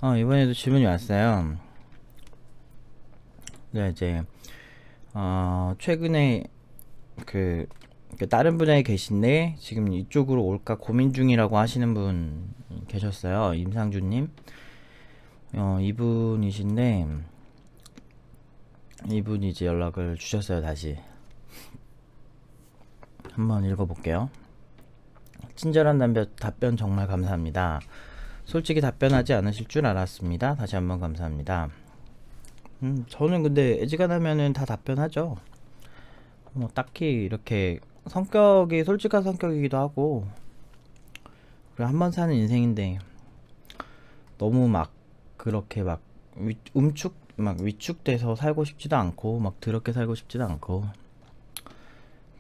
이번에도 질문이 왔어요. 네, 이제, 최근에 다른 분야에 계신데, 지금 이쪽으로 올까 고민 중이라고 하시는 분 계셨어요. 임상준님. 이분이신데, 이분이 이제 연락을 주셨어요, 다시. 한번 읽어볼게요. 친절한 답변 정말 감사합니다. 솔직히 답변하지 않으실 줄 알았습니다. 다시 한번 감사합니다. 저는 근데 애지간하면은 다 답변하죠. 뭐 딱히 이렇게 성격이 솔직한 성격이기도 하고, 그래 한번 사는 인생인데 너무 막 그렇게 막 위축돼서 살고 싶지도 않고 막 더럽게 살고 싶지도 않고,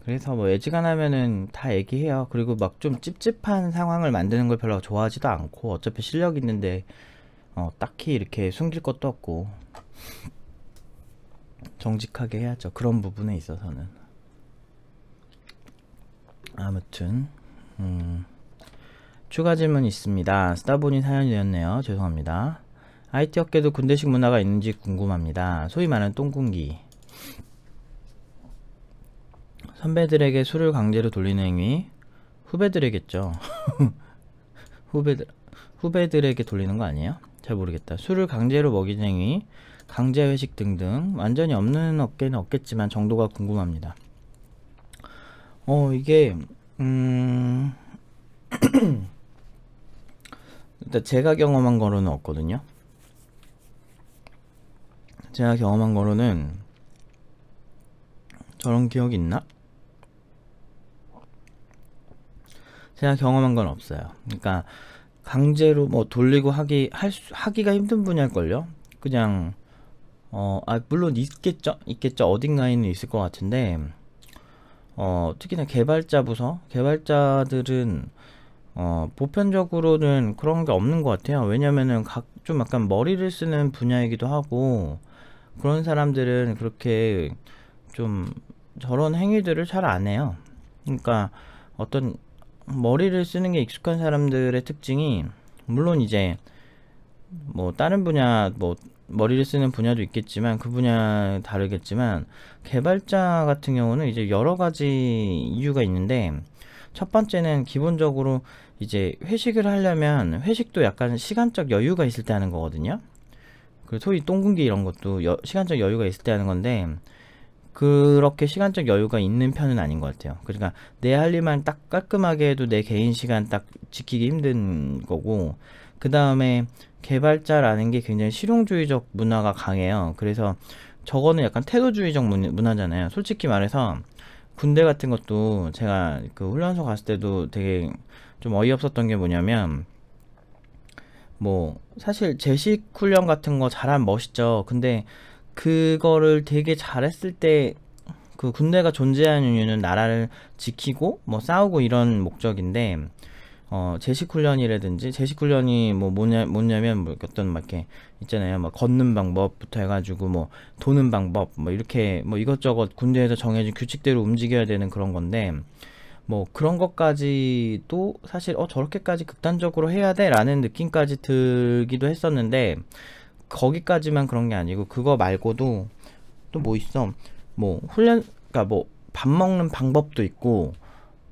그래서 뭐 애지간하면은 다 얘기해요. 그리고 막 좀 찝찝한 상황을 만드는 걸 별로 좋아하지도 않고, 어차피 실력 있는데 딱히 이렇게 숨길 것도 없고 정직하게 해야죠. 그런 부분에 있어서는. 아무튼 추가 질문 있습니다. 쓰다 보니 사연이 되었네요. 죄송합니다. IT 업계도 군대식 문화가 있는지 궁금합니다. 소위 말하는 똥군기. 선배들에게 술을 강제로 돌리는 행위. 후배들에겠죠. 후배들에게 돌리는 거 아니에요? 잘 모르겠다. 술을 강제로 먹이는 행위, 강제 회식 등등. 완전히 없는 업계는 없겠지만 정도가 궁금합니다. 이게 일단 제가 경험한 거로는 없거든요. 제가 경험한 거로는 저런 기억이 있나? 제가 경험한 건 없어요. 그러니까 강제로 뭐 돌리고 하기가 힘든 분야일걸요. 그냥 물론 있겠죠. 어딘가에는 있을 것 같은데, 특히나 개발자들은 보편적으로는 그런 게 없는 것 같아요. 왜냐면은 좀 약간 머리를 쓰는 분야이기도 하고, 그런 사람들은 그렇게 좀 저런 행위들을 잘 안 해요. 그러니까 어떤 머리를 쓰는 게 익숙한 사람들의 특징이, 물론 이제 뭐 다른 분야, 뭐 머리를 쓰는 분야도 있겠지만 그 분야 다르겠지만, 개발자 같은 경우는 이제 여러 가지 이유가 있는데, 첫 번째는 기본적으로 이제 회식을 하려면 회식도 약간 시간적 여유가 있을 때 하는 거거든요. 그 소위 똥군기 이런 것도 시간적 여유가 있을 때 하는 건데, 그렇게 시간적 여유가 있는 편은 아닌 것 같아요. 그러니까 내 할 일만 딱 깔끔하게 해도 내 개인 시간 딱 지키기 힘든 거고, 그 다음에 개발자라는 게 굉장히 실용주의적 문화가 강해요. 그래서 저거는 약간 태도주의적 문화잖아요. 솔직히 말해서 군대 같은 것도, 제가 그 훈련소 갔을 때도 되게 좀 어이없었던 게 뭐냐면, 뭐 사실 제식 훈련 같은 거 잘하면 멋있죠. 근데 그거를 되게 잘했을 때, 그 군대가 존재하는 이유는 나라를 지키고 뭐 싸우고 이런 목적인데, 제식 훈련이라든지, 제식 훈련이 뭐냐면 뭐 어떤 막 이렇게 있잖아요. 뭐 걷는 방법부터 해가지고 뭐 도는 방법, 뭐 이렇게 뭐 이것저것 군대에서 정해진 규칙대로 움직여야 되는 그런 건데, 뭐 그런 것까지도 사실 저렇게까지 극단적으로 해야 돼? 라는 느낌까지 들기도 했었는데, 거기까지만 그런 게 아니고 그거 말고도 또 뭐 있어. 뭐 그러니까 뭐 밥 먹는 방법도 있고,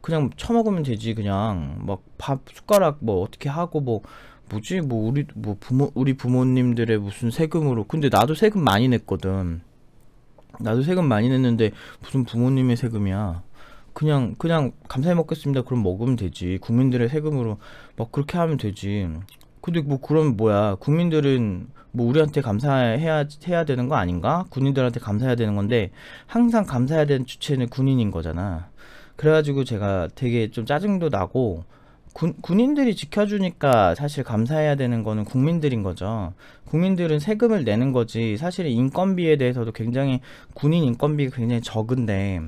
그냥 처먹으면 되지. 그냥 막 밥 숟가락 뭐 어떻게 하고, 뭐 뭐지, 뭐 우리 부모님들의 무슨 세금으로. 근데 나도 세금 많이 냈거든. 나도 세금 많이 냈는데 무슨 부모님의 세금이야. 그냥 감사히 먹겠습니다. 그럼 먹으면 되지. 국민들의 세금으로 막 그렇게 하면 되지. 근데 뭐 그럼 뭐야? 국민들은 뭐 우리한테 감사해야 되는 거 아닌가? 군인들한테 감사해야 되는 건데, 항상 감사해야 되는 주체는 군인인 거잖아. 그래가지고 제가 되게 좀 짜증도 나고, 군인들이 지켜주니까 사실 감사해야 되는 거는 국민들인 거죠. 국민들은 세금을 내는 거지. 사실 인건비에 대해서도 굉장히, 군인 인건비가 굉장히 적은데,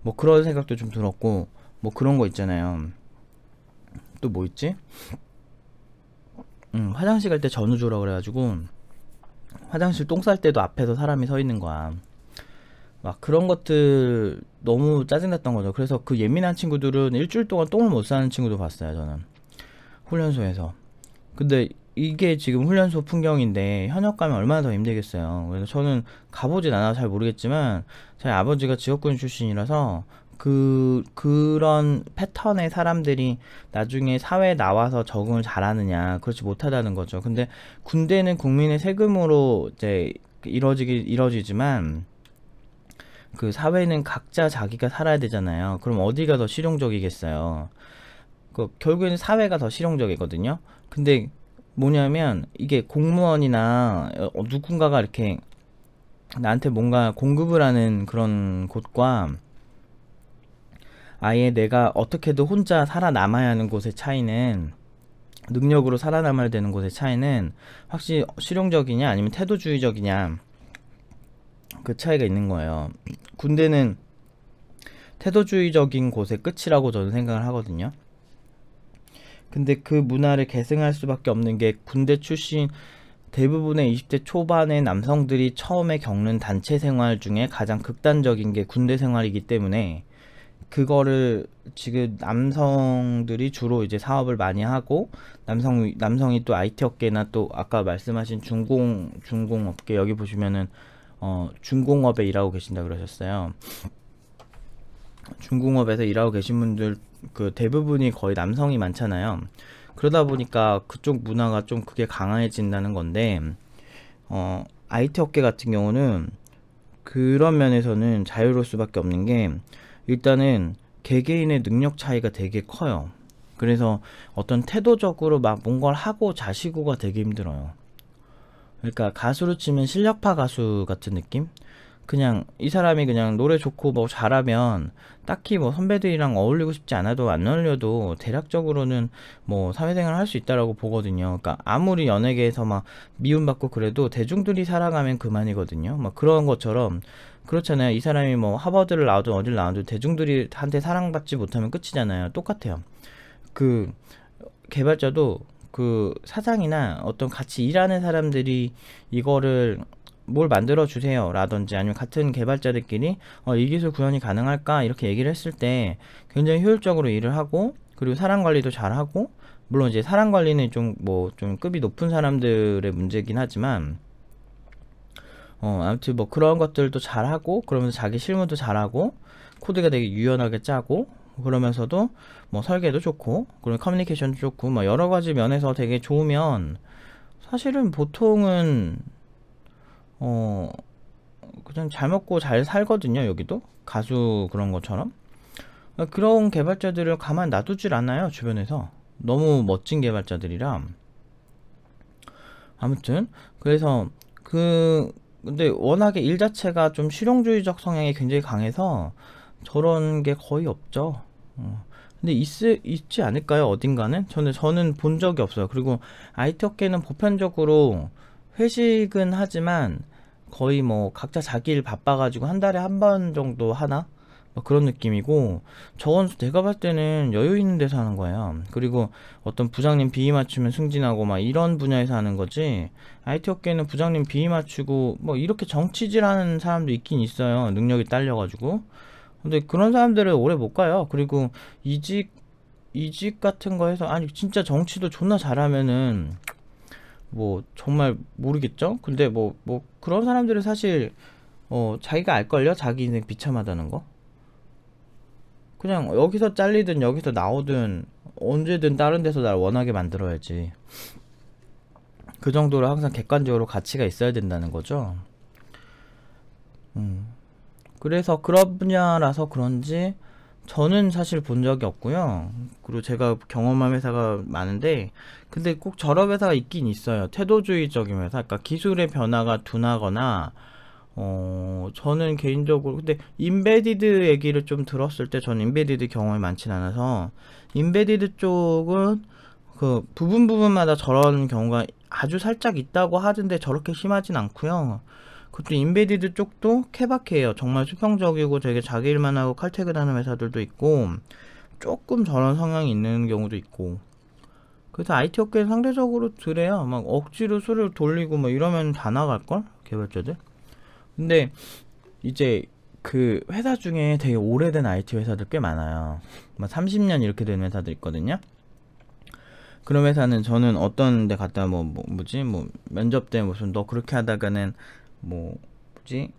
뭐 그런 생각도 좀 들었고, 뭐 그런 거 있잖아요. 또 뭐 있지? 화장실 갈 때 전우 주라 그래가지고, 화장실 똥 쌀 때도 앞에서 사람이 서 있는 거야. 막 그런 것들 너무 짜증났던 거죠. 그래서 그 예민한 친구들은 일주일 동안 똥을 못 싸는 친구도 봤어요, 저는. 훈련소에서. 근데 이게 지금 훈련소 풍경인데 현역 가면 얼마나 더 힘들겠어요. 그래서 저는 가보진 않아서 잘 모르겠지만 저희 아버지가 직업군 출신이라서 그런 패턴의 사람들이 나중에 사회에 나와서 적응을 잘하느냐, 그렇지 못하다는 거죠. 근데 군대는 국민의 세금으로 이제 이루어지지만 그 사회는 각자 자기가 살아야 되잖아요. 그럼 어디가 더 실용적이겠어요. 결국에는 사회가 더 실용적이거든요. 근데 뭐냐면 이게 공무원이나 누군가가 이렇게 나한테 뭔가 공급을 하는 그런 곳과 아예 내가 어떻게든 혼자 살아남아야 하는 곳의 차이는, 능력으로 살아남아야 되는 곳의 차이는 확실히 실용적이냐 아니면 태도주의적이냐, 그 차이가 있는 거예요. 군대는 태도주의적인 곳의 끝이라고 저는 생각을 하거든요. 근데 그 문화를 계승할 수밖에 없는 게 군대 출신 대부분의 20대 초반의 남성들이 처음에 겪는 단체 생활 중에 가장 극단적인 게 군대 생활이기 때문에, 그거를 지금 남성들이 주로 이제 사업을 많이 하고, 남성이 또 IT 업계나 또 아까 말씀하신 중공업계, 여기 보시면은 중공업에 일하고 계신다 그러셨어요. 중공업에서 일하고 계신 분들 그 대부분이 거의 남성이 많잖아요. 그러다 보니까 그쪽 문화가 좀 그게 강해진다는 건데, IT 업계 같은 경우는 그런 면에서는 자유로울 수밖에 없는 게, 일단은 개개인의 능력 차이가 되게 커요. 그래서 어떤 태도적으로 막 뭔가를 하고 자시고가 되게 힘들어요. 그러니까 가수로 치면 실력파 가수 같은 느낌? 그냥 이 사람이 그냥 노래 좋고 뭐 잘하면 딱히 뭐 선배들이랑 어울리고 싶지 않아도 안 어울려도 대략적으로는 뭐 사회생활 할 수 있다라고 보거든요. 그러니까 아무리 연예계에서 막 미움받고 그래도 대중들이 사랑하면 그만이거든요. 막 그런 것처럼 그렇잖아요. 이 사람이 뭐 하버드를 나와도 어딜 나와도 대중들이 한테 사랑받지 못하면 끝이잖아요. 똑같아요. 그 개발자도 그 사장이나 어떤 같이 일하는 사람들이 이거를 뭘 만들어 주세요 라든지, 아니면 같은 개발자들끼리 이 기술 구현이 가능할까 이렇게 얘기를 했을 때 굉장히 효율적으로 일을 하고, 그리고 사람 관리도 잘하고, 물론 이제 사람 관리는 좀 좀 급이 높은 사람들의 문제긴 하지만 아무튼 뭐 그런 것들도 잘하고, 그러면서 자기 실무도 잘하고, 코드가 되게 유연하게 짜고, 그러면서도 뭐 설계도 좋고, 그리고 커뮤니케이션도 좋고, 뭐 여러 가지 면에서 되게 좋으면 사실은 보통은 그냥 잘 먹고 잘 살거든요. 여기도 가수 그런 것처럼. 그런 개발자들을 가만 놔두질 않아요. 주변에서 너무 멋진 개발자들이라. 아무튼 그래서 근데 워낙에 일 자체가 좀 실용주의적 성향이 굉장히 강해서 저런 게 거의 없죠. 근데 있지 않을까요? 어딘가는? 저는 본 적이 없어요. 그리고 IT 업계는 보편적으로 회식은 하지만 거의 뭐 각자 자기 일 바빠가지고 한 달에 한 번 정도 하나? 뭐 그런 느낌이고, 저건 제가 봤을 때는 여유 있는 데서 하는 거예요. 그리고 어떤 부장님 비위 맞추면 승진하고 막 이런 분야에서 하는 거지, IT 업계는 부장님 비위 맞추고 뭐 이렇게 정치질 하는 사람도 있긴 있어요. 능력이 딸려가지고. 근데 그런 사람들은 오래 못 가요. 그리고 이직 같은 거 해서, 아니 진짜 정치도 존나 잘하면은 뭐 정말 모르겠죠? 근데 뭐 그런 사람들은 사실 자기가 알걸요? 자기 인생 비참하다는 거. 그냥 여기서 잘리든 여기서 나오든 언제든 다른 데서 날 원하게 만들어야지. 그 정도로 항상 객관적으로 가치가 있어야 된다는 거죠. 그래서 그런 분야라서 그런지 저는 사실 본 적이 없고요. 그리고 제가 경험한 회사가 많은데, 근데 꼭 저런 회사가 있긴 있어요. 태도주의적인 회사. 그러니까 기술의 변화가 둔하거나, 저는 개인적으로, 근데 인베디드 얘기를 좀 들었을 때, 저는 인베디드 경험이 많진 않아서, 인베디드 쪽은 그 부분마다 저런 경우가 아주 살짝 있다고 하던데 저렇게 심하진 않고요. 그것도 인베디드 쪽도 케바케예요. 정말 수평적이고 되게 자기 일만 하고 칼퇴근하는 회사들도 있고, 조금 저런 성향이 있는 경우도 있고. 그래서 IT 업계는 상대적으로 그래요. 막 억지로 수를 돌리고 뭐 이러면 다 나갈걸? 개발자들? 근데 이제 그 회사 중에 되게 오래된 IT 회사들 꽤 많아요. 막 30년 이렇게 된 회사들 있거든요. 그런 회사는 저는 어떤 데 갔다 뭐지 면접 때 무슨 너 그렇게 하다가는 뭐지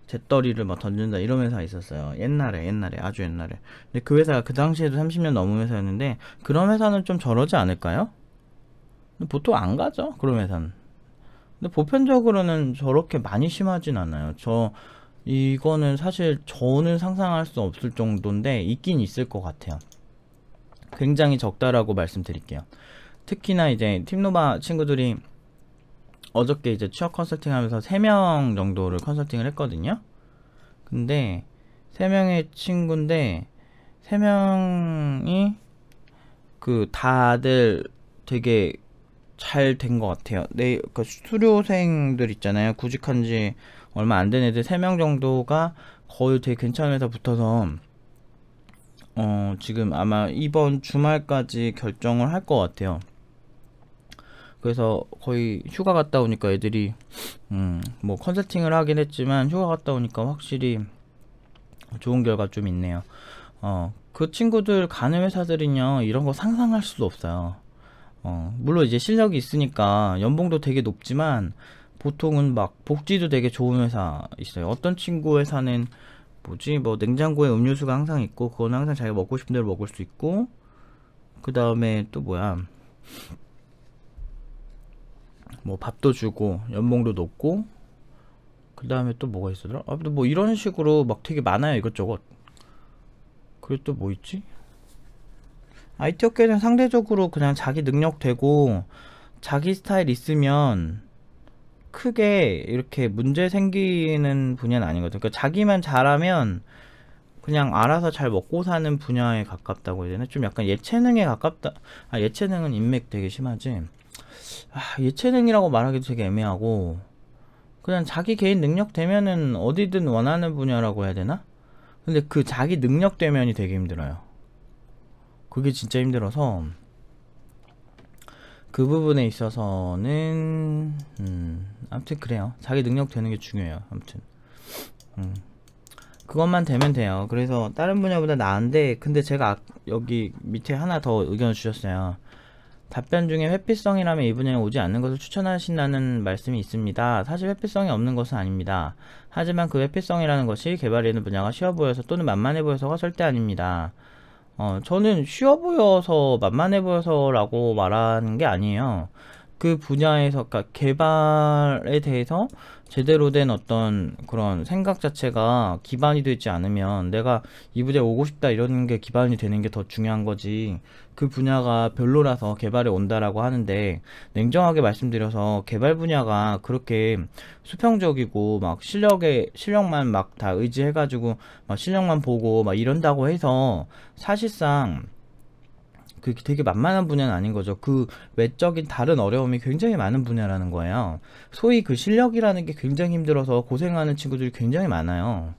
재떨이를 막 던진다 이런 회사가 있었어요. 옛날에 아주 옛날에. 근데 그 회사가 그 당시에도 30년 넘은 회사였는데 그런 회사는 좀 저러지 않을까요? 근데 보통 안 가죠 그런 회사는. 근데 보편적으로는 저렇게 많이 심하진 않아요. 이거는 사실 저는 상상할 수 없을 정도인데 있긴 있을 것 같아요. 굉장히 적다라고 말씀드릴게요. 특히나 이제 팀노바 친구들이 어저께 이제 취업 컨설팅 하면서 3명 정도를 컨설팅을 했거든요. 근데 3명의 친구인데 3명이 그 다들 되게 잘 된 것 같아요. 그 수료생들 있잖아요. 구직한 지 얼마 안 된 애들 3명 정도가 거의 되게 괜찮은 회사 붙어서 지금 아마 이번 주말까지 결정을 할 것 같아요. 그래서 거의 휴가 갔다 오니까 애들이 뭐 컨설팅을 하긴 했지만 휴가 갔다 오니까 확실히 좋은 결과 좀 있네요. 그 친구들 가는 회사들은요 이런 거 상상할 수도 없어요. 물론 이제 실력이 있으니까 연봉도 되게 높지만 보통은 막 복지도 되게 좋은 회사 있어요. 어떤 친구 회사는 뭐지 뭐 냉장고에 음료수가 항상 있고 그건 항상 자기가 먹고 싶은 대로 먹을 수 있고 그 다음에 또 뭐야 뭐 밥도 주고 연봉도 높고 그 다음에 또 뭐가 있었더라? 뭐 이런 식으로 막 되게 많아요 이것저것. 그리고 또 뭐 있지? IT 업계는 상대적으로 그냥 자기 능력 되고 자기 스타일 있으면 크게 이렇게 문제 생기는 분야는 아니거든. 그러니까 자기만 잘하면 그냥 알아서 잘 먹고 사는 분야에 가깝다고 해야 되나? 좀 약간 예체능에 가깝다. 예체능은 인맥 되게 심하지. 예체능이라고 말하기도 되게 애매하고 그냥 자기 개인 능력 되면은 어디든 원하는 분야라고 해야 되나? 근데 그 자기 능력 되면이 되게 힘들어요. 그게 진짜 힘들어서 그 부분에 있어서는 아무튼 그래요. 자기 능력 되는 게 중요해요. 아무튼 그것만 되면 돼요. 그래서 다른 분야보다 나은데 근데 제가 여기 밑에 하나 더 의견을 주셨어요. 답변 중에 회피성이라면 이 분야에 오지 않는 것을 추천하신다는 말씀이 있습니다. 사실 회피성이 없는 것은 아닙니다. 하지만 그 회피성이라는 것이 개발이 되는 분야가 쉬워 보여서 또는 만만해 보여서가 절대 아닙니다. 저는 쉬워 보여서 만만해 보여서 라고 말하는 게 아니에요. 그 분야에서 그러니까 개발에 대해서 제대로 된 어떤 그런 생각 자체가 기반이 되지 않으면 내가 이 분야에 오고 싶다 이런 게 기반이 되는 게 더 중요한 거지. 그 분야가 별로라서 개발에 온다라고 하는데 냉정하게 말씀드려서 개발 분야가 그렇게 수평적이고 막 실력만 막 다 의지해가지고 막 실력만 보고 막 이런다고 해서 사실상 그 되게 만만한 분야는 아닌 거죠. 그 외적인 다른 어려움이 굉장히 많은 분야라는 거예요. 소위 그 실력이라는 게 굉장히 힘들어서 고생하는 친구들이 굉장히 많아요.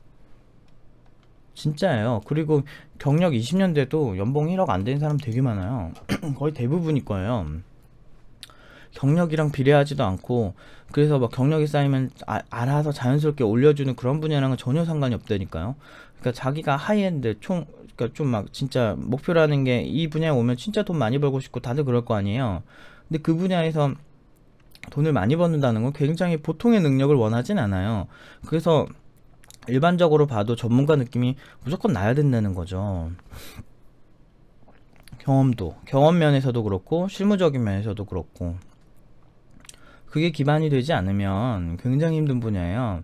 진짜예요. 그리고 경력 20년 돼도 연봉 1억 안 되는 사람 되게 많아요. 거의 대부분일 거예요. 경력이랑 비례하지도 않고 그래서 막 경력이 쌓이면 알아서 자연스럽게 올려주는 그런 분야랑은 전혀 상관이 없다니까요. 그러니까 자기가 하이엔드 그러니까 좀 막 진짜 목표라는 게 이 분야에 오면 진짜 돈 많이 벌고 싶고 다들 그럴 거 아니에요. 근데 그 분야에서 돈을 많이 버는다는 건 굉장히 보통의 능력을 원하진 않아요. 그래서 일반적으로 봐도 전문가 느낌이 무조건 나야 된다는 거죠. 경험 면에서도 그렇고 실무적인 면에서도 그렇고 그게 기반이 되지 않으면 굉장히 힘든 분야예요.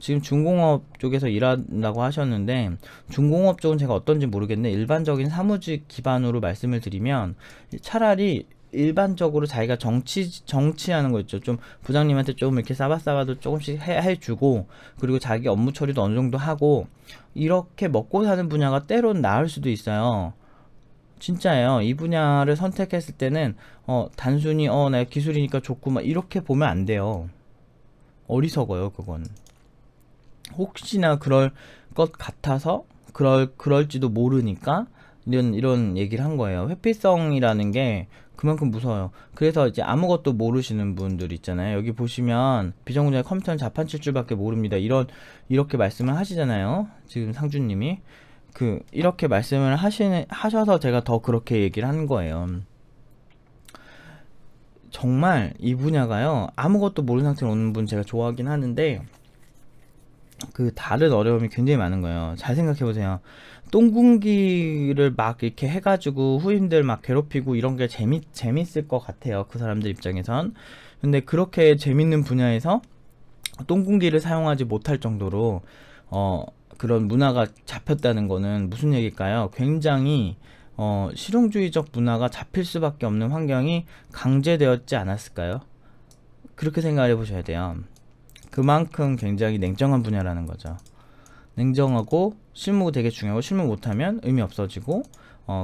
지금 중공업 쪽에서 일한다고 하셨는데 중공업 쪽은 제가 어떤지 모르겠는데 일반적인 사무직 기반으로 말씀을 드리면 차라리 일반적으로 자기가 정치하는 거 있죠. 좀 부장님한테 조금 이렇게 싸바싸바도 조금씩 해주고 그리고 자기 업무 처리도 어느 정도 하고 이렇게 먹고 사는 분야가 때론 나을 수도 있어요. 진짜예요. 이 분야를 선택했을 때는 단순히 내가 기술이니까 좋고 막 이렇게 보면 안 돼요. 어리석어요, 그건. 혹시나 그럴 것 같아서 그럴지도 모르니까 이런 얘기를 한 거예요. 회피성이라는 게 그만큼 무서워요. 그래서 이제 아무것도 모르시는 분들 있잖아요. 여기 보시면 비전공자의 컴퓨터는 자판 칠 줄밖에 모릅니다. 이렇게 말씀을 하시잖아요. 지금 상준님이. 이렇게 말씀을 하셔서 제가 더 그렇게 얘기를 하는 거예요. 정말 이 분야가요, 아무것도 모르는 상태로 오는 분 제가 좋아하긴 하는데, 다른 어려움이 굉장히 많은 거예요. 잘 생각해보세요. 똥군기를 막 이렇게 해가지고 후임들 막 괴롭히고 이런 게 재밌을 것 같아요. 그 사람들 입장에선. 근데 그렇게 재밌는 분야에서 똥군기를 사용하지 못할 정도로, 그런 문화가 잡혔다는 거는 무슨 얘기일까요? 굉장히, 실용주의적 문화가 잡힐 수밖에 없는 환경이 강제되었지 않았을까요? 그렇게 생각을 해보셔야 돼요. 그만큼 굉장히 냉정한 분야라는 거죠. 냉정하고 실무가 되게 중요하고, 실무 못하면 의미 없어지고,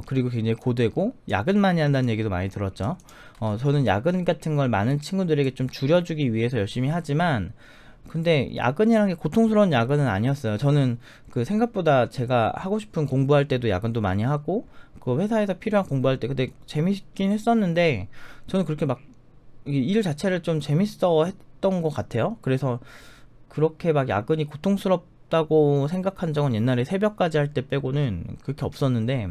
그리고 굉장히 고되고 야근 많이 한다는 얘기도 많이 들었죠. 저는 야근 같은 걸 많은 친구들에게 좀 줄여주기 위해서 열심히 하지만, 근데 야근이라는 게 고통스러운 야근은 아니었어요. 저는 생각보다 제가 하고 싶은 공부할 때도 야근도 많이 하고, 그 회사에서 필요한 공부할 때 근데 재밌긴 했었는데, 저는 그렇게 막 일 자체를 좀 재밌어 했던 것 같아요. 그래서 그렇게 막 야근이 고통스럽다고 생각한 적은 옛날에 새벽까지 할 때 빼고는 그렇게 없었는데,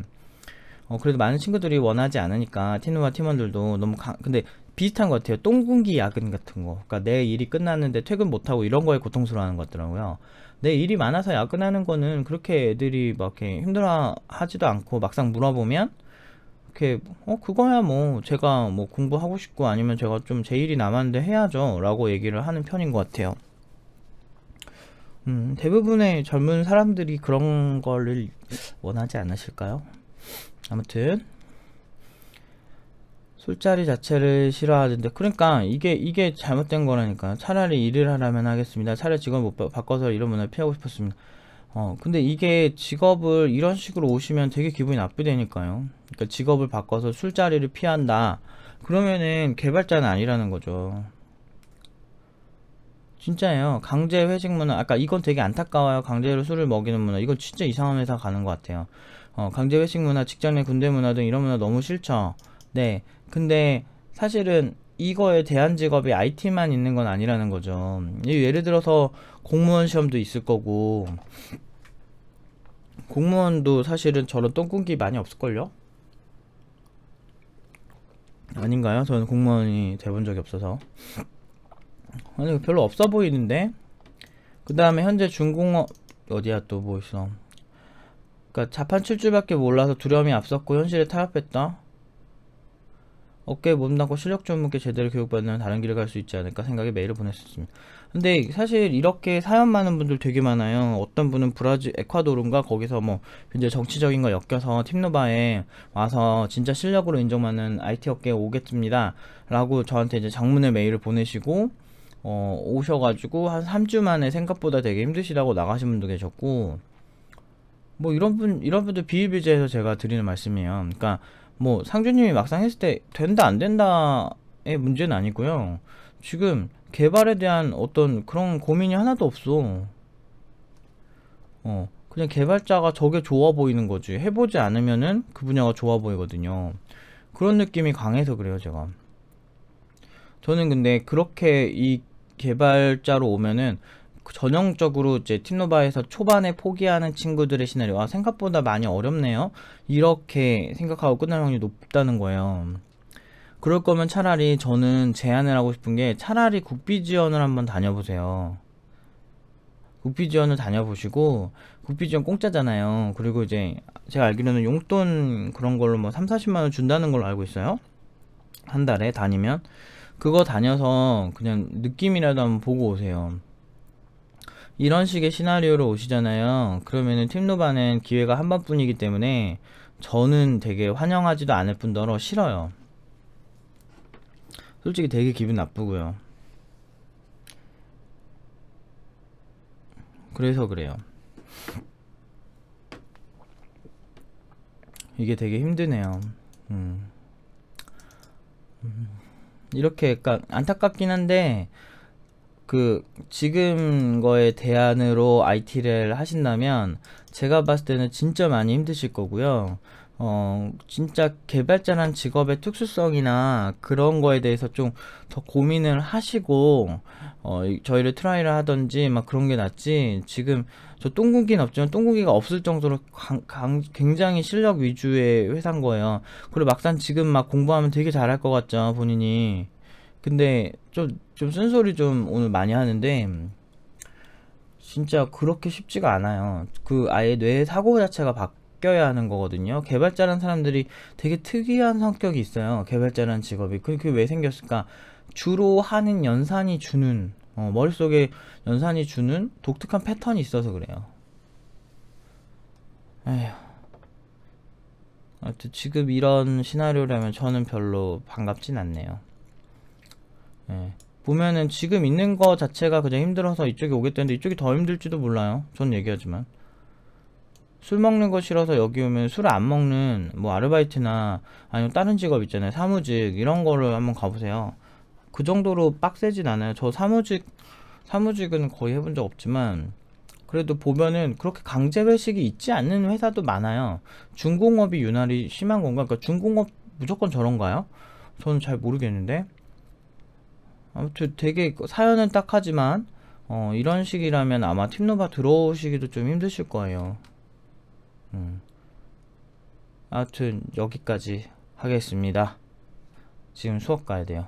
그래도 많은 친구들이 원하지 않으니까 팀과 팀원들도 너무 근데 비슷한 것 같아요. 똥군기 야근 같은 거. 그러니까 내 일이 끝났는데 퇴근 못하고 이런 거에 고통스러워하는 것 같더라고요. 내 일이 많아서 야근하는 거는 그렇게 애들이 막 이렇게 힘들어 하지도 않고, 막상 물어보면 이렇게 그거야 뭐 제가 뭐 공부하고 싶고 아니면 제가 좀 제 일이 남았는데 해야죠 라고 얘기를 하는 편인 것 같아요. 대부분의 젊은 사람들이 그런 거를 원하지 않으실까요? 아무튼 술자리 자체를 싫어하는데, 그러니까 이게 잘못된 거라니까. 차라리 일을 하라면 하겠습니다. 차라리 직업을 못 바꿔서 이런 문화를 피하고 싶었습니다. 근데 이게 직업을 이런 식으로 오시면 되게 기분이 나쁘다니까요. 그러니까 직업을 바꿔서 술자리를 피한다. 그러면은 개발자는 아니라는 거죠. 진짜예요. 강제 회식 문화, 아까 이건 되게 안타까워요. 강제로 술을 먹이는 문화. 이건 진짜 이상한 회사 가는 것 같아요. 강제 회식 문화, 직장 내 군대 문화 등 이런 문화 너무 싫죠. 네. 근데 사실은 이거에 대한 직업이 IT만 있는 건 아니라는 거죠. 예를 들어서 공무원 시험도 있을 거고, 공무원도 사실은 저런 똥군기 많이 없을걸요? 아닌가요? 저는 공무원이 돼본 적이 없어서. 아니, 별로 없어 보이는데? 그 다음에 현재 중공업, 어디야 또 뭐 있어. 그니까 자판 칠 줄밖에 몰라서 두려움이 앞섰고 현실에 타협했다. 어깨에 몸담고 실력 좋은 분께 제대로 교육받는 다른 길을 갈 수 있지 않을까 생각에 메일을 보냈었습니다. 근데 사실 이렇게 사연 많은 분들 되게 많아요. 어떤 분은 브라질, 에콰도르인가 거기서 뭐 굉장히 정치적인 거 엮여서 팀노바에 와서 진짜 실력으로 인정받는 IT 업계에 오겠습니다 라고 저한테 이제 장문의 메일을 보내시고, 오셔가지고 한 3주 만에 생각보다 되게 힘드시다고 나가신 분도 계셨고, 뭐 이런 분들 비일비재해서 제가 드리는 말씀이에요. 그러니까 뭐 상주님이 막상 했을 때 된다 안 된다의 문제는 아니고요. 지금 개발에 대한 어떤 그런 고민이 하나도 없어. 그냥 개발자가 저게 좋아 보이는 거지. 해보지 않으면은 그 분야가 좋아 보이거든요. 그런 느낌이 강해서 그래요, 제가. 저는 근데 그렇게 이 개발자로 오면은 전형적으로 이제 팀노바에서 초반에 포기하는 친구들의 시나리오, 생각보다 많이 어렵네요, 이렇게 생각하고 끝날 확률이 높다는 거예요. 그럴 거면 차라리 저는 제안을 하고 싶은 게, 차라리 국비 지원을 한번 다녀보세요. 국비 지원을 다녀보시고, 국비 지원 공짜잖아요. 그리고 이제 제가 알기로는 용돈 그런 걸로 뭐 3, 40만원 준다는 걸로 알고 있어요. 한 달에 다니면. 그거 다녀서 그냥 느낌이라도 한번 보고 오세요. 이런 식의 시나리오로 오시잖아요. 그러면은 팀노바는 기회가 한 번뿐이기 때문에 저는 되게 환영하지도 않을 뿐더러 싫어요. 솔직히 되게 기분 나쁘고요. 그래서 그래요. 이게 되게 힘드네요. 이렇게, 그러니까 안타깝긴 한데, 지금 거에 대안으로 IT를 하신다면 제가 봤을 때는 진짜 많이 힘드실 거고요. 진짜 개발자란 직업의 특수성이나 그런 거에 대해서 좀 더 고민을 하시고, 저희를 트라이를 하던지, 막 그런 게 낫지. 지금, 저 똥궁기는 없지만, 똥궁기가 없을 정도로 굉장히 실력 위주의 회사인 거예요. 그리고 막상 지금 막 공부하면 되게 잘할 것 같죠, 본인이. 근데, 좀 쓴소리 좀 오늘 많이 하는데, 진짜 그렇게 쉽지가 않아요. 그 아예 뇌의 사고 자체가 바뀌어야 하는 거거든요. 개발자라는 사람들이 되게 특이한 성격이 있어요. 개발자라는 직업이. 그게 왜 생겼을까? 주로 하는 연산이 주는, 머릿속에 연산이 주는 독특한 패턴이 있어서 그래요. 에휴, 하여튼 지금 이런 시나리오라면 저는 별로 반갑진 않네요. 예. 보면은 지금 있는 거 자체가 그냥 힘들어서 이쪽에 오겠다는데 이쪽이 더 힘들지도 몰라요. 전 얘기하지만. 술 먹는 거 싫어서 여기 오면 술을 안 먹는 뭐 아르바이트나 아니면 다른 직업 있잖아요. 사무직 이런 거를 한번 가보세요. 그 정도로 빡세진 않아요. 저 사무직은 거의 해본 적 없지만 그래도 보면은 그렇게 강제 회식이 있지 않는 회사도 많아요. 중공업이 유난히 심한 건가? 그러니까 중공업 무조건 저런가요? 저는 잘 모르겠는데 아무튼 되게 사연은 딱하지만 이런 식이라면 아마 팀노바 들어오시기도 좀 힘드실 거예요. 음. 아무튼 여기까지 하겠습니다. 지금 수업 가야 돼요.